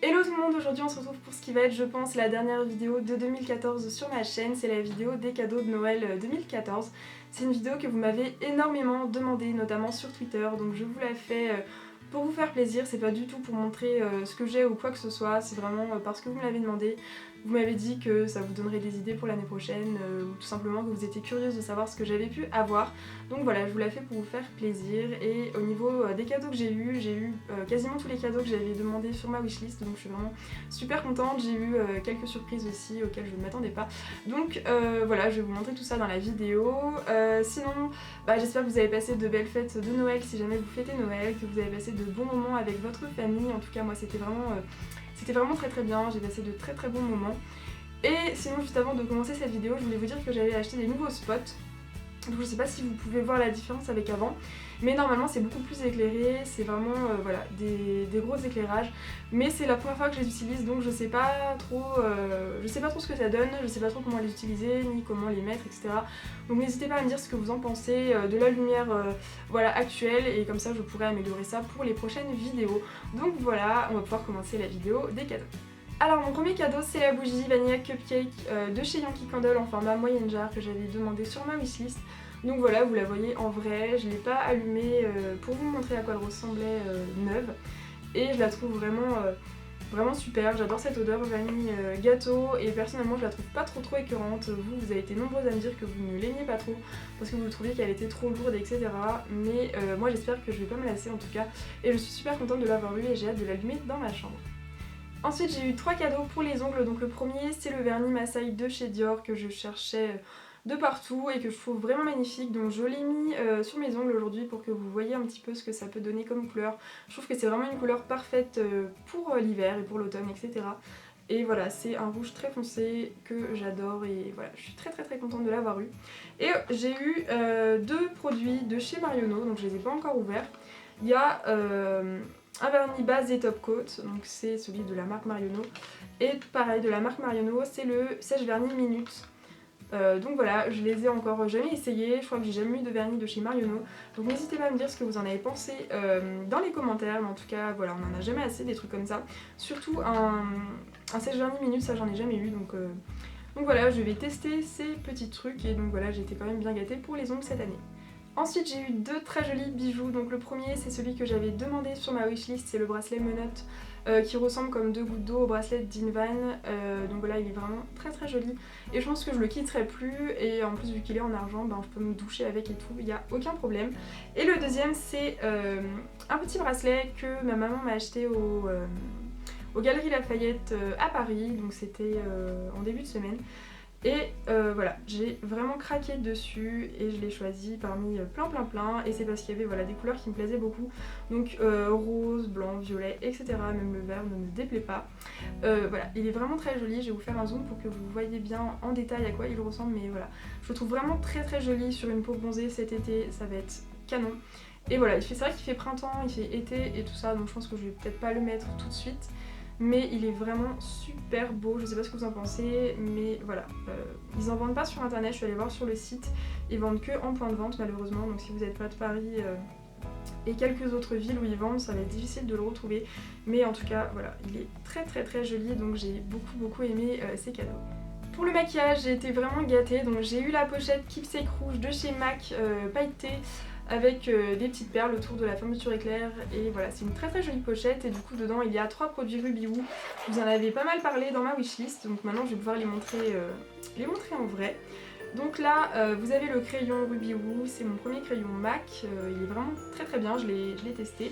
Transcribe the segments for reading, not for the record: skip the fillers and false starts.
Hello tout le monde, aujourd'hui on se retrouve pour ce qui va être je pense la dernière vidéo de 2014 sur ma chaîne, c'est la vidéo des cadeaux de Noël 2014. C'est une vidéo que vous m'avez énormément demandé, notamment sur Twitter, donc je vous la fais pour vous faire plaisir, c'est pas du tout pour montrer ce que j'ai ou quoi que ce soit, c'est vraiment parce que vous me l'avez demandé. Vous m'avez dit que ça vous donnerait des idées pour l'année prochaine ou tout simplement que vous étiez curieuse de savoir ce que j'avais pu avoir. Donc voilà, je vous la fais pour vous faire plaisir. Et au niveau des cadeaux que j'ai eu quasiment tous les cadeaux que j'avais demandé sur ma wishlist, donc je suis vraiment super contente. J'ai eu quelques surprises aussi auxquelles je ne m'attendais pas. Donc voilà, je vais vous montrer tout ça dans la vidéo. Sinon, j'espère que vous avez passé de belles fêtes de Noël si jamais vous fêtez Noël, que vous avez passé de bons moments avec votre famille. En tout cas moi c'était vraiment très bien, j'ai passé de très bons moments. Et sinon juste avant de commencer cette vidéo, je voulais vous dire que j'avais acheté des nouveaux spots. Donc je sais pas si vous pouvez voir la différence avec avant, mais normalement c'est beaucoup plus éclairé, c'est vraiment voilà, des gros éclairages. Mais c'est la première fois que je les utilise, donc je sais pas trop ce que ça donne, je sais pas trop comment les utiliser, ni comment les mettre, etc. Donc n'hésitez pas à me dire ce que vous en pensez de la lumière voilà, actuelle, et comme ça je pourrai améliorer ça pour les prochaines vidéos. Donc voilà, on va pouvoir commencer la vidéo des cadeaux. Alors mon premier cadeau c'est la bougie Vanilla Cupcake de chez Yankee Candle en format moyenne jarre que j'avais demandé sur ma wishlist. Donc voilà, vous la voyez en vrai, je ne l'ai pas allumée pour vous montrer à quoi elle ressemblait neuve. Et je la trouve vraiment super, j'adore cette odeur vanille gâteau et personnellement je la trouve pas trop écœurante. Vous avez été nombreuses à me dire que vous ne l'aimiez pas trop parce que vous trouviez qu'elle était trop lourde, etc. Mais moi j'espère que je vais pas me lasser en tout cas. Et je suis super contente de l'avoir eu et j'ai hâte de l'allumer dans ma chambre. Ensuite j'ai eu 3 cadeaux pour les ongles, donc le premier c'est le vernis Massaï de chez Dior que je cherchais de partout et que je trouve vraiment magnifique, donc je l'ai mis sur mes ongles aujourd'hui pour que vous voyez un petit peu ce que ça peut donner comme couleur. Je trouve que c'est vraiment une couleur parfaite pour l'hiver et pour l'automne, etc. Et voilà, c'est un rouge très foncé que j'adore et voilà, je suis très contente de l'avoir eu. Et j'ai eu 2 produits de chez Marionneau, donc je les ai pas encore ouverts. Il y a un vernis base et top coat, donc c'est celui de la marque Marionneau. Et pareil, de la marque Marionneau, c'est le sèche vernis Minute. Donc voilà, je les ai encore jamais essayés, je crois que j'ai jamais eu de vernis de chez Marionneau. Donc n'hésitez pas à me dire ce que vous en avez pensé dans les commentaires, mais en tout cas voilà, on en a jamais assez des trucs comme ça. Surtout un sèche vernis Minute, ça j'en ai jamais eu, donc voilà, je vais tester ces petits trucs et donc voilà, j'ai été quand même bien gâtée pour les ongles cette année. Ensuite j'ai eu 2 très jolis bijoux, donc le premier c'est celui que j'avais demandé sur ma wishlist, c'est le bracelet menottes qui ressemble comme 2 gouttes d'eau au bracelet d'Invan, donc voilà il est vraiment très joli et je pense que je le quitterai plus et en plus vu qu'il est en argent, je peux me doucher avec et tout, il n'y a aucun problème. Et le deuxième c'est un petit bracelet que ma maman m'a acheté aux Galeries Lafayette à Paris, donc c'était en début de semaine. Et voilà, j'ai vraiment craqué dessus et je l'ai choisi parmi plein et c'est parce qu'il y avait voilà, des couleurs qui me plaisaient beaucoup, donc rose, blanc, violet, etc. Même le vert ne me déplaît pas. Voilà, il est vraiment très joli, je vais vous faire un zoom pour que vous voyez bien en détail à quoi il ressemble, mais voilà, je le trouve vraiment très joli sur une peau bronzée cet été, ça va être canon. Et voilà, c'est vrai qu'il fait printemps, il fait été et tout ça, donc je pense que je vais peut-être pas le mettre tout de suite. Mais il est vraiment super beau, je sais pas ce que vous en pensez, mais voilà. Ils en vendent pas sur internet, je suis allée voir sur le site, ils vendent que en point de vente malheureusement, donc si vous n'êtes pas de Paris et quelques autres villes où ils vendent, ça va être difficile de le retrouver. Mais en tout cas, voilà, il est très joli, donc j'ai beaucoup aimé ces cadeaux. Pour le maquillage, j'ai été vraiment gâtée, donc j'ai eu la pochette Keepsake rouge de chez MAC pailletée, avec des petites perles autour de la fermeture éclair et voilà, c'est une très jolie pochette et du coup dedans il y a 3 produits Ruby Woo. Vous en avez pas mal parlé dans ma wishlist, donc maintenant je vais pouvoir les montrer en vrai. Donc là vous avez le crayon Ruby Woo, c'est mon premier crayon MAC, il est vraiment très bien, je l'ai testé.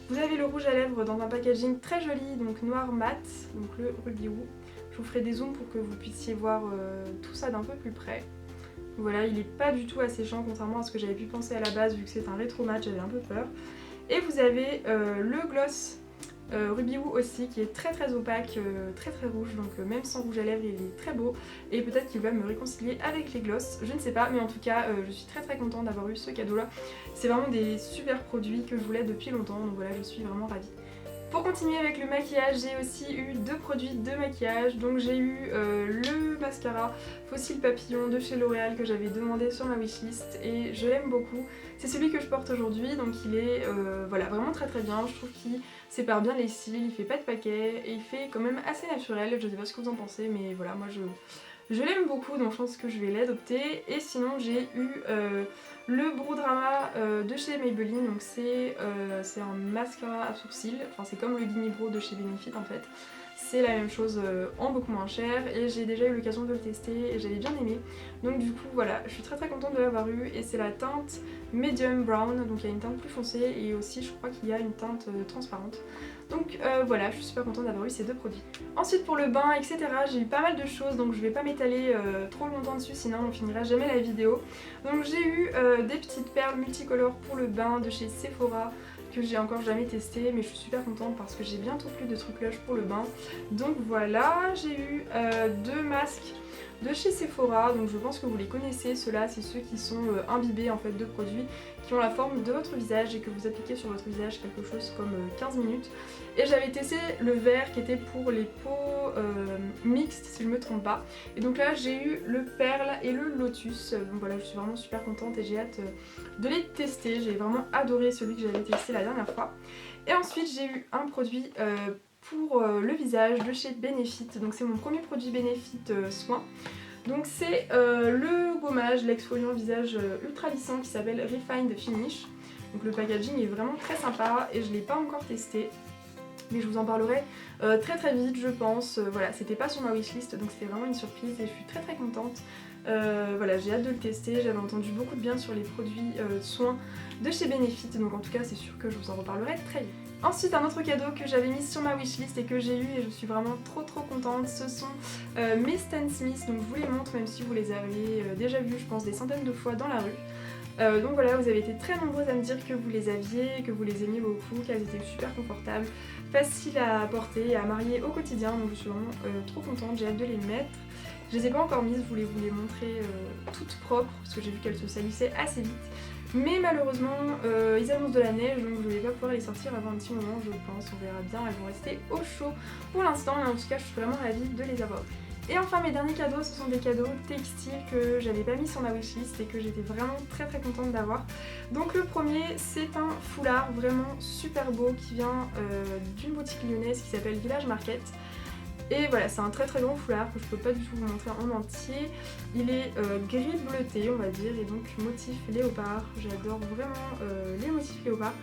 Vous avez le rouge à lèvres dans un packaging très joli, donc noir mat, donc le Ruby Woo. Je vous ferai des zooms pour que vous puissiez voir tout ça d'un peu plus près. Voilà, il est pas du tout asséchant contrairement à ce que j'avais pu penser à la base vu que c'est un rétro mat, j'avais un peu peur. Et vous avez le gloss Ruby Woo aussi qui est très opaque, très rouge, donc même sans rouge à lèvres il est très beau et peut-être qu'il va me réconcilier avec les gloss, je ne sais pas, mais en tout cas je suis très contente d'avoir eu ce cadeau là. C'est vraiment des super produits que je voulais depuis longtemps, donc voilà, je suis vraiment ravie. Pour continuer avec le maquillage, j'ai aussi eu 2 produits de maquillage. Donc j'ai eu le mascara Fossile Papillon de chez L'Oréal que j'avais demandé sur ma wishlist et je l'aime beaucoup. C'est celui que je porte aujourd'hui, donc il est voilà, vraiment très bien. Je trouve qu'il sépare bien les cils, il fait pas de paquet et il fait quand même assez naturel. Je sais pas ce que vous en pensez, mais voilà, moi je l'aime beaucoup, donc je pense que je vais l'adopter. Et sinon j'ai eu le Brow Drama de chez Maybelline, donc c'est un mascara à sourcils, enfin c'est comme le Lini Brow de chez Benefit en fait. C'est la même chose en beaucoup moins cher et j'ai déjà eu l'occasion de le tester et j'avais bien aimé. Donc du coup voilà, je suis très contente de l'avoir eu et c'est la teinte Medium Brown, donc il y a une teinte plus foncée et aussi je crois qu'il y a une teinte transparente. Donc voilà, je suis super contente d'avoir eu ces 2 produits. Ensuite pour le bain, etc., j'ai eu pas mal de choses, donc je vais pas m'étaler trop longtemps dessus, sinon on finira jamais la vidéo. Donc j'ai eu des petites perles multicolores pour le bain de chez Sephora, que j'ai encore jamais testé, mais je suis super contente parce que j'ai bientôt plus de trucs Lush pour le bain. Donc voilà, j'ai eu 2 masques de chez Sephora, donc je pense que vous les connaissez, ceux-là c'est ceux qui sont imbibés en fait de produits qui ont la forme de votre visage et que vous appliquez sur votre visage quelque chose comme 15 minutes. Et j'avais testé le vert qui était pour les peaux mixtes si je me trompe pas. Et donc là j'ai eu le perle et le lotus, donc voilà, je suis vraiment super contente et j'ai hâte de les tester. J'ai vraiment adoré celui que j'avais testé la dernière fois. Et ensuite j'ai eu un produit pour le visage de chez Benefit, donc c'est mon premier produit Benefit soin. Donc c'est le gommage, l'exfoliant visage ultra lissant qui s'appelle Refined Finish. Donc le packaging est vraiment très sympa et je ne l'ai pas encore testé, mais je vous en parlerai très vite je pense. Voilà, c'était pas sur ma wishlist donc c'était vraiment une surprise et je suis très contente. Voilà, j'ai hâte de le tester, j'avais entendu beaucoup de bien sur les produits soins de chez Benefit, donc en tout cas c'est sûr que je vous en reparlerai très vite. Ensuite un autre cadeau que j'avais mis sur ma wishlist et que j'ai eu et je suis vraiment trop contente, ce sont mes Stan Smith, donc je vous les montre même si vous les avez déjà vus je pense des centaines de fois dans la rue. Donc voilà, vous avez été très nombreuses à me dire que vous les aviez, que vous les aimiez beaucoup, qu'elles étaient super confortables, faciles à porter et à marier au quotidien, donc je suis vraiment trop contente, j'ai hâte de les mettre. Je les ai pas encore mises, je voulais vous les montrer toutes propres parce que j'ai vu qu'elles se salissaient assez vite. Mais malheureusement ils annoncent de la neige donc je vais pas pouvoir les sortir avant un petit moment je pense, on verra bien, elles vont rester au chaud pour l'instant mais en tout cas je suis vraiment ravie de les avoir. Et enfin mes derniers cadeaux ce sont des cadeaux textiles que j'avais pas mis sur ma wishlist et que j'étais vraiment très contente d'avoir. Donc le premier c'est un foulard vraiment super beau qui vient d'une boutique lyonnaise qui s'appelle Village Market. Et voilà, c'est un très grand foulard que je peux pas du tout vous montrer en entier. Il est gris bleuté on va dire et donc motif léopard. J'adore vraiment les motifs léopard.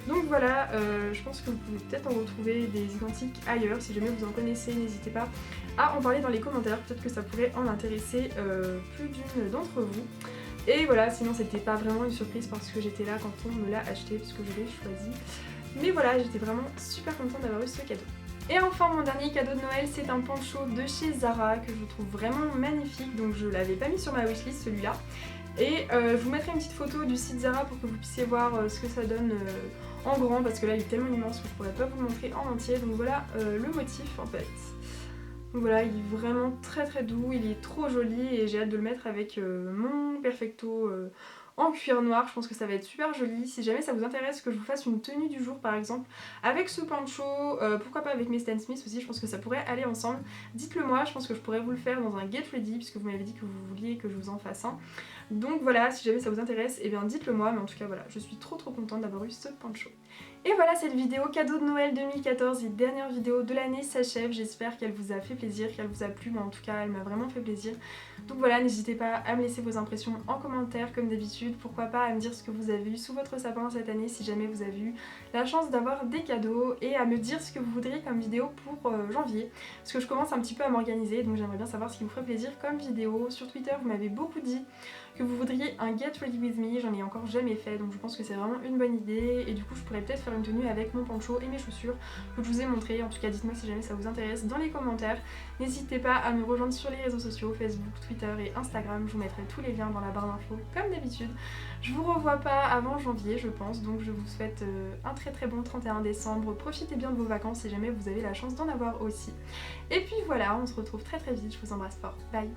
Donc voilà, je pense que vous pouvez peut-être en retrouver des identiques ailleurs. Si jamais vous en connaissez, n'hésitez pas à en parler dans les commentaires. Peut-être que ça pourrait en intéresser plus d'une d'entre vous. Et voilà, sinon c'était pas vraiment une surprise parce que j'étais là quand on me l'a acheté parce que je l'ai choisi. Mais voilà, j'étais vraiment super contente d'avoir eu ce cadeau. Et enfin mon dernier cadeau de Noël c'est un poncho de chez Zara que je trouve vraiment magnifique, donc je l'avais pas mis sur ma wishlist celui-là. Et je vous mettrai une petite photo du site Zara pour que vous puissiez voir ce que ça donne en grand parce que là il est tellement immense que je pourrais pas vous le montrer en entier. Donc voilà le motif en fait. Donc voilà, il est vraiment très doux, il est trop joli et j'ai hâte de le mettre avec mon Perfecto en cuir noir. Je pense que ça va être super joli. Si jamais ça vous intéresse que je vous fasse une tenue du jour par exemple avec ce poncho, pourquoi pas avec mes Stan Smith aussi, je pense que ça pourrait aller ensemble. Dites-le moi, je pense que je pourrais vous le faire dans un Get Ready puisque vous m'avez dit que vous vouliez que je vous en fasse un. Donc voilà, si jamais ça vous intéresse, et bien dites-le moi, mais en tout cas voilà, je suis trop contente d'avoir eu ce poncho. Et voilà, cette vidéo cadeau de Noël 2014 et dernière vidéo de l'année s'achève. J'espère qu'elle vous a fait plaisir, qu'elle vous a plu, mais en tout cas elle m'a vraiment fait plaisir. Donc voilà, n'hésitez pas à me laisser vos impressions en commentaire comme d'habitude. Pourquoi pas à me dire ce que vous avez eu sous votre sapin cette année si jamais vous avez eu la chance d'avoir des cadeaux. Et à me dire ce que vous voudriez comme vidéo pour janvier. Parce que je commence un petit peu à m'organiser, donc j'aimerais bien savoir ce qui vous ferait plaisir comme vidéo. Sur Twitter vous m'avez beaucoup dit que vous voudriez un Get Ready With Me, j'en ai encore jamais fait donc je pense que c'est vraiment une bonne idée et du coup je pourrais peut-être faire une tenue avec mon poncho et mes chaussures que je vous ai montré. En tout cas dites-moi si jamais ça vous intéresse dans les commentaires. N'hésitez pas à me rejoindre sur les réseaux sociaux, Facebook, Twitter et Instagram, je vous mettrai tous les liens dans la barre d'infos comme d'habitude. Je vous revois pas avant janvier je pense, donc je vous souhaite un très bon 31 décembre, profitez bien de vos vacances si jamais vous avez la chance d'en avoir aussi. Et puis voilà, on se retrouve très vite, je vous embrasse fort, bye.